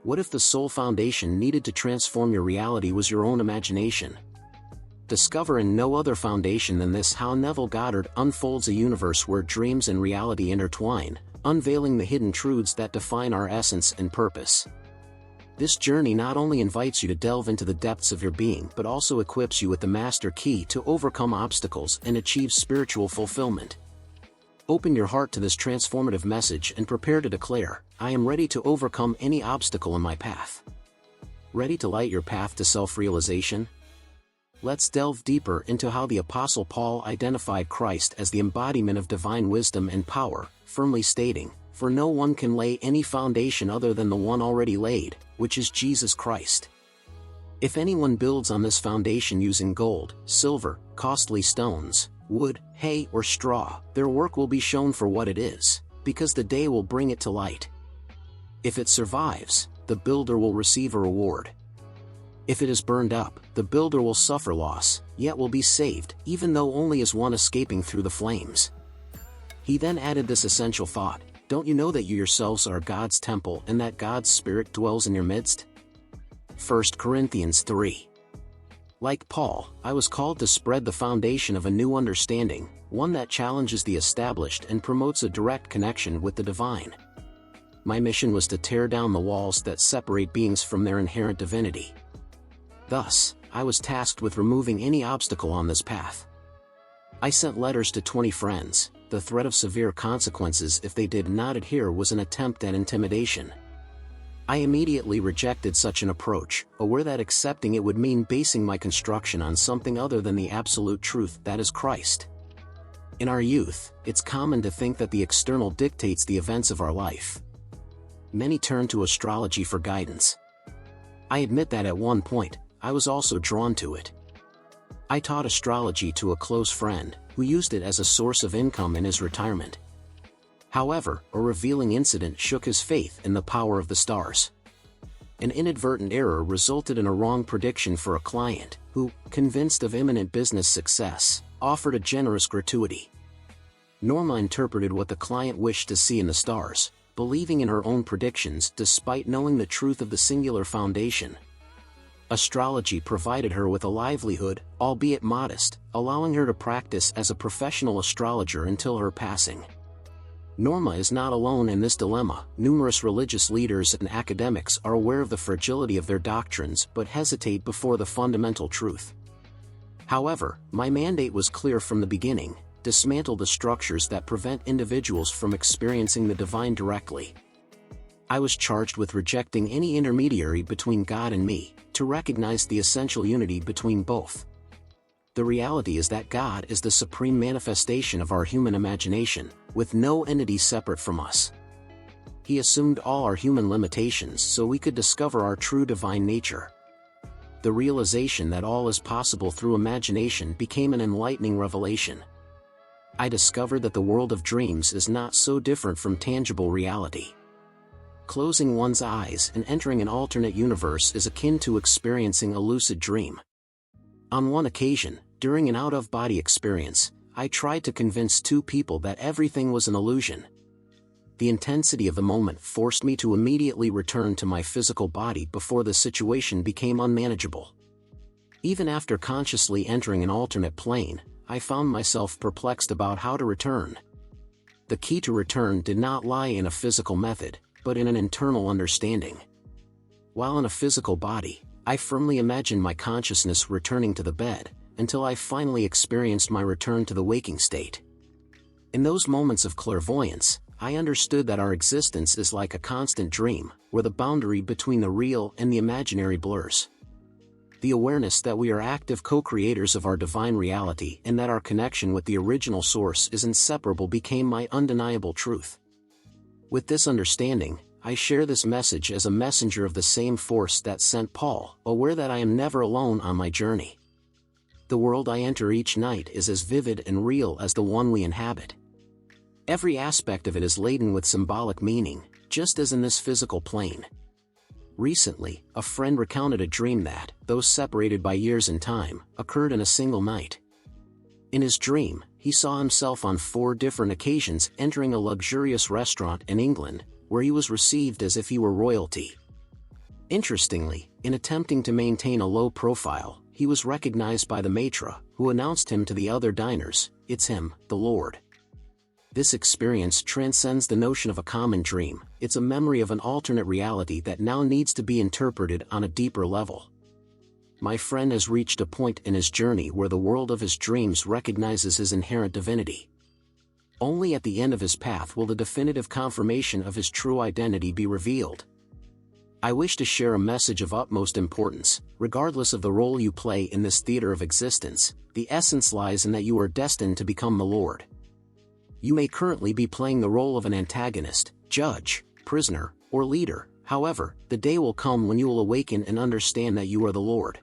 What if the sole foundation needed to transform your reality was your own imagination? Discover in no other foundation than this how Neville Goddard unfolds a universe where dreams and reality intertwine, unveiling the hidden truths that define our essence and purpose. This journey not only invites you to delve into the depths of your being but also equips you with the master key to overcome obstacles and achieve spiritual fulfillment. Open your heart to this transformative message and prepare to declare, "I am ready to overcome any obstacle in my path." Ready to light your path to self-realization? Let's delve deeper into how the Apostle Paul identified Christ as the embodiment of divine wisdom and power, firmly stating, "For no one can lay any foundation other than the one already laid, which is Jesus Christ. If anyone builds on this foundation using gold, silver, costly stones, wood, hay, or straw, their work will be shown for what it is, because the day will bring it to light. If it survives, the builder will receive a reward. If it is burned up, the builder will suffer loss, yet will be saved, even though only as one escaping through the flames." He then added this essential thought, "Don't you know that you yourselves are God's temple and that God's Spirit dwells in your midst?" 1 Corinthians 3. Like Paul, I was called to spread the foundation of a new understanding, one that challenges the established and promotes a direct connection with the divine. My mission was to tear down the walls that separate beings from their inherent divinity. Thus, I was tasked with removing any obstacle on this path. I sent letters to 20 friends. The threat of severe consequences if they did not adhere was an attempt at intimidation. I immediately rejected such an approach, aware that accepting it would mean basing my construction on something other than the absolute truth that is Christ. In our youth, it's common to think that the external dictates the events of our life. Many turn to astrology for guidance. I admit that at one point, I was also drawn to it. I taught astrology to a close friend, who used it as a source of income in his retirement. However, a revealing incident shook his faith in the power of the stars. An inadvertent error resulted in a wrong prediction for a client, who, convinced of imminent business success, offered a generous gratuity. Norma interpreted what the client wished to see in the stars, believing in her own predictions despite knowing the truth of the singular foundation. Astrology provided her with a livelihood, albeit modest, allowing her to practice as a professional astrologer until her passing. Norma is not alone in this dilemma. Numerous religious leaders and academics are aware of the fragility of their doctrines but hesitate before the fundamental truth. However, my mandate was clear from the beginning: dismantle the structures that prevent individuals from experiencing the divine directly. I was charged with rejecting any intermediary between God and me, to recognize the essential unity between both. The reality is that God is the supreme manifestation of our human imagination, with no entity separate from us. He assumed all our human limitations so we could discover our true divine nature. The realization that all is possible through imagination became an enlightening revelation. I discovered that the world of dreams is not so different from tangible reality. Closing one's eyes and entering an alternate universe is akin to experiencing a lucid dream. On one occasion, during an out-of-body experience, I tried to convince two people that everything was an illusion. The intensity of the moment forced me to immediately return to my physical body before the situation became unmanageable. Even after consciously entering an alternate plane, I found myself perplexed about how to return. The key to return did not lie in a physical method, but in an internal understanding. While in a physical body, I firmly imagined my consciousness returning to the bed, until I finally experienced my return to the waking state. In those moments of clairvoyance, I understood that our existence is like a constant dream, where the boundary between the real and the imaginary blurs. The awareness that we are active co-creators of our divine reality and that our connection with the original source is inseparable became my undeniable truth. With this understanding, I share this message as a messenger of the same force that sent Paul, aware that I am never alone on my journey. The world I enter each night is as vivid and real as the one we inhabit. Every aspect of it is laden with symbolic meaning, just as in this physical plane. Recently, a friend recounted a dream that, though separated by years in time, occurred in a single night. In his dream, he saw himself on 4 different occasions entering a luxurious restaurant in England, where he was received as if he were royalty. Interestingly, in attempting to maintain a low profile, he was recognized by the maître, who announced him to the other diners, "It's him, the Lord." This experience transcends the notion of a common dream, it's a memory of an alternate reality that now needs to be interpreted on a deeper level. My friend has reached a point in his journey where the world of his dreams recognizes his inherent divinity. Only at the end of his path will the definitive confirmation of his true identity be revealed. I wish to share a message of utmost importance. Regardless of the role you play in this theater of existence, the essence lies in that you are destined to become the Lord. You may currently be playing the role of an antagonist, judge, prisoner, or leader. However, the day will come when you will awaken and understand that you are the Lord.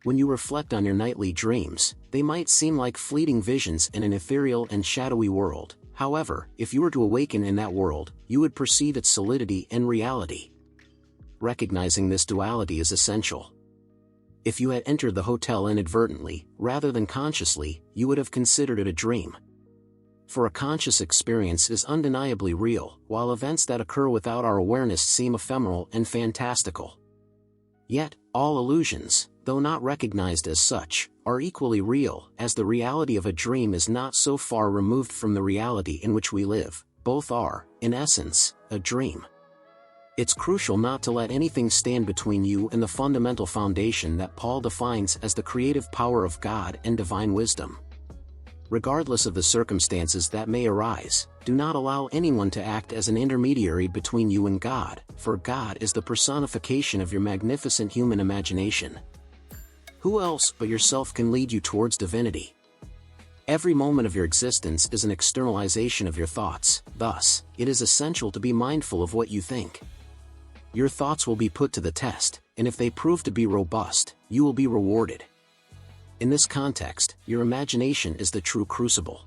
When you reflect on your nightly dreams, they might seem like fleeting visions in an ethereal and shadowy world. However, if you were to awaken in that world, you would perceive its solidity and reality. Recognizing this duality is essential. If you had entered the hotel inadvertently, rather than consciously, you would have considered it a dream. For a conscious experience is undeniably real, while events that occur without our awareness seem ephemeral and fantastical. Yet, all illusions, though not recognized as such, are equally real, as the reality of a dream is not so far removed from the reality in which we live. Both are, in essence, a dream. It's crucial not to let anything stand between you and the fundamental foundation that Paul defines as the creative power of God and divine wisdom. Regardless of the circumstances that may arise, do not allow anyone to act as an intermediary between you and God, for God is the personification of your magnificent human imagination. Who else but yourself can lead you towards divinity? Every moment of your existence is an externalization of your thoughts, thus, it is essential to be mindful of what you think. Your thoughts will be put to the test, and if they prove to be robust, you will be rewarded. In this context, your imagination is the true crucible.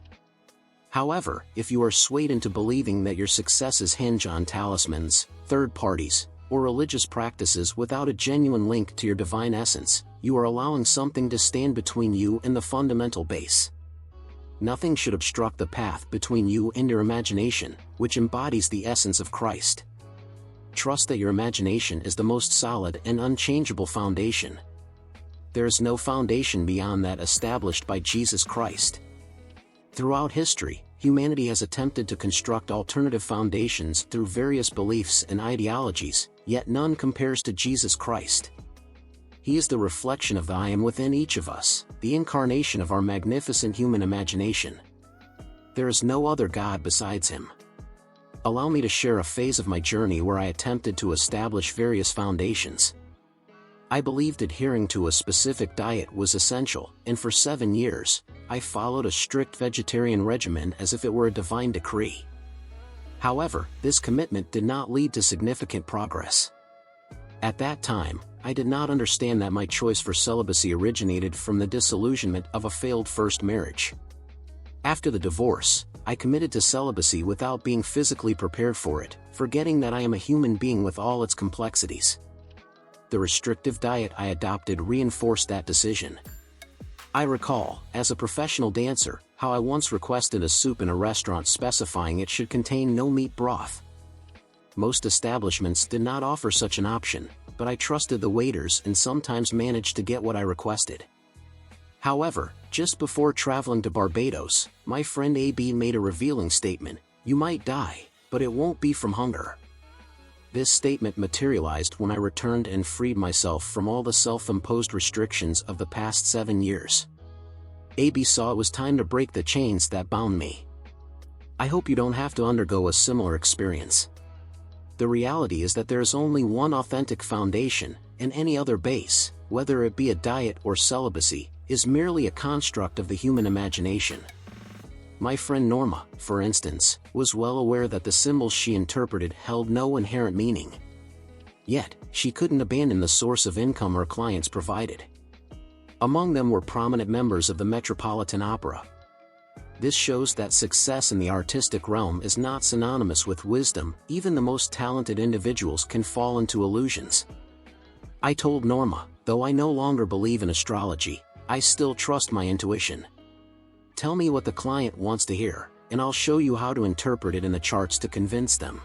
However, if you are swayed into believing that your successes hinge on talismans, third parties, or religious practices without a genuine link to your divine essence, you are allowing something to stand between you and the fundamental base. Nothing should obstruct the path between you and your imagination, which embodies the essence of Christ. Trust that your imagination is the most solid and unchangeable foundation. There is no foundation beyond that established by Jesus Christ. Throughout history, humanity has attempted to construct alternative foundations through various beliefs and ideologies, yet none compares to Jesus Christ. He is the reflection of the I am within each of us, the incarnation of our magnificent human imagination. There is no other God besides him. Allow me to share a phase of my journey where I attempted to establish various foundations. I believed adhering to a specific diet was essential, and for 7 years, I followed a strict vegetarian regimen as if it were a divine decree. However, this commitment did not lead to significant progress. At that time, I did not understand that my choice for celibacy originated from the disillusionment of a failed first marriage. After the divorce, I committed to celibacy without being physically prepared for it, forgetting that I am a human being with all its complexities. The restrictive diet I adopted reinforced that decision. I recall, as a professional dancer, how I once requested a soup in a restaurant specifying it should contain no meat broth. Most establishments did not offer such an option, but I trusted the waiters and sometimes managed to get what I requested. However, just before traveling to Barbados, my friend AB made a revealing statement: "You might die, but it won't be from hunger." This statement materialized when I returned and freed myself from all the self-imposed restrictions of the past 7 years. AB saw it was time to break the chains that bound me. I hope you don't have to undergo a similar experience. The reality is that there is only one authentic foundation, and any other base, whether it be a diet or celibacy, is merely a construct of the human imagination. My friend Norma, for instance, was well aware that the symbols she interpreted held no inherent meaning. Yet, she couldn't abandon the source of income her clients provided. Among them were prominent members of the Metropolitan Opera. This shows that success in the artistic realm is not synonymous with wisdom. Even the most talented individuals can fall into illusions. I told Norma, though I no longer believe in astrology, I still trust my intuition. Tell me what the client wants to hear, and I'll show you how to interpret it in the charts to convince them.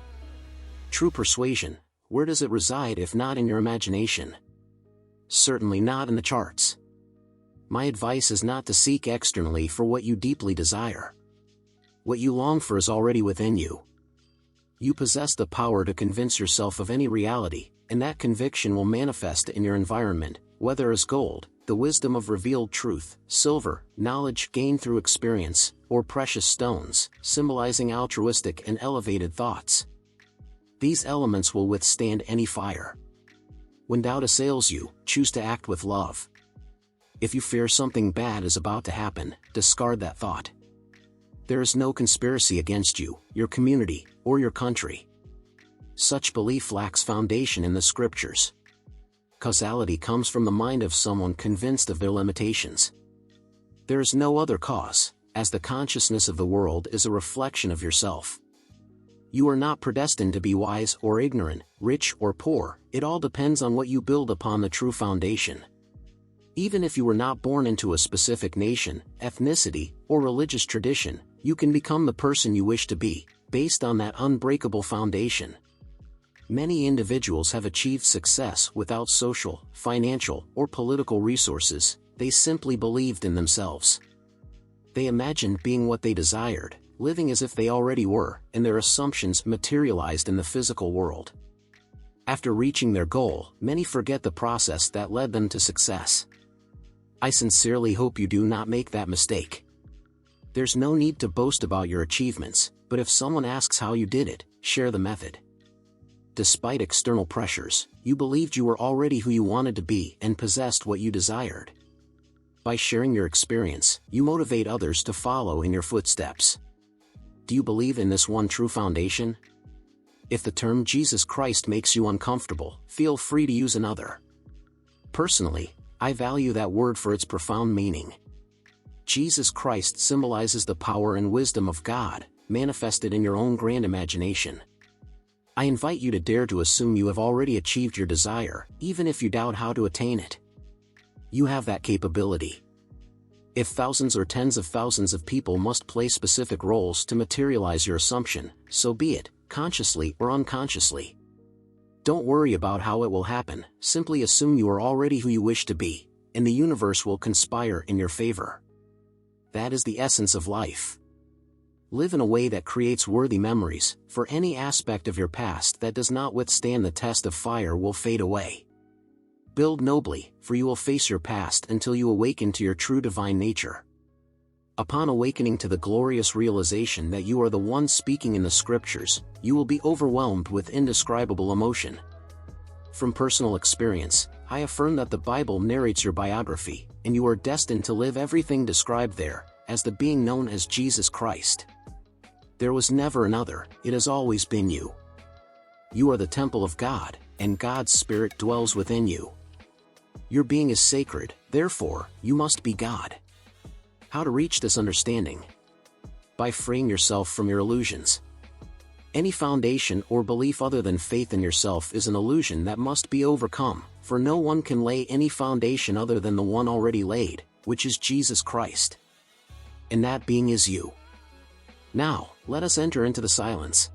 True persuasion, where does it reside if not in your imagination? Certainly not in the charts. My advice is not to seek externally for what you deeply desire. What you long for is already within you. You possess the power to convince yourself of any reality, and that conviction will manifest in your environment, whether as gold, the wisdom of revealed truth, silver, knowledge gained through experience, or precious stones, symbolizing altruistic and elevated thoughts. These elements will withstand any fire. When doubt assails you, choose to act with love. If you fear something bad is about to happen, discard that thought. There is no conspiracy against you, your community, or your country. Such belief lacks foundation in the scriptures. Causality comes from the mind of someone convinced of their limitations. There is no other cause, as the consciousness of the world is a reflection of yourself. You are not predestined to be wise or ignorant, rich or poor, it all depends on what you build upon the true foundation. Even if you were not born into a specific nation, ethnicity, or religious tradition, you can become the person you wish to be, based on that unbreakable foundation. Many individuals have achieved success without social, financial, or political resources. They simply believed in themselves. They imagined being what they desired, living as if they already were, and their assumptions materialized in the physical world. After reaching their goal, many forget the process that led them to success. I sincerely hope you do not make that mistake. There's no need to boast about your achievements, but if someone asks how you did it, share the method. Despite external pressures, you believed you were already who you wanted to be and possessed what you desired. By sharing your experience, you motivate others to follow in your footsteps. Do you believe in this one true foundation? If the term Jesus Christ makes you uncomfortable, feel free to use another. Personally, I value that word for its profound meaning. Jesus Christ symbolizes the power and wisdom of God, manifested in your own grand imagination. I invite you to dare to assume you have already achieved your desire, even if you doubt how to attain it. You have that capability. If thousands or tens of thousands of people must play specific roles to materialize your assumption, so be it, consciously or unconsciously. Don't worry about how it will happen, simply assume you are already who you wish to be, and the universe will conspire in your favor. That is the essence of life. Live in a way that creates worthy memories, for any aspect of your past that does not withstand the test of fire will fade away. Build nobly, for you will face your past until you awaken to your true divine nature. Upon awakening to the glorious realization that you are the one speaking in the scriptures, you will be overwhelmed with indescribable emotion. From personal experience, I affirm that the Bible narrates your biography, and you are destined to live everything described there, as the being known as Jesus Christ. There was never another, it has always been you. You are the temple of God, and God's Spirit dwells within you. Your being is sacred, therefore, you must be God. How to reach this understanding? By freeing yourself from your illusions. Any foundation or belief other than faith in yourself is an illusion that must be overcome, for no one can lay any foundation other than the one already laid, which is Jesus Christ. And that being is you. Now, let us enter into the silence.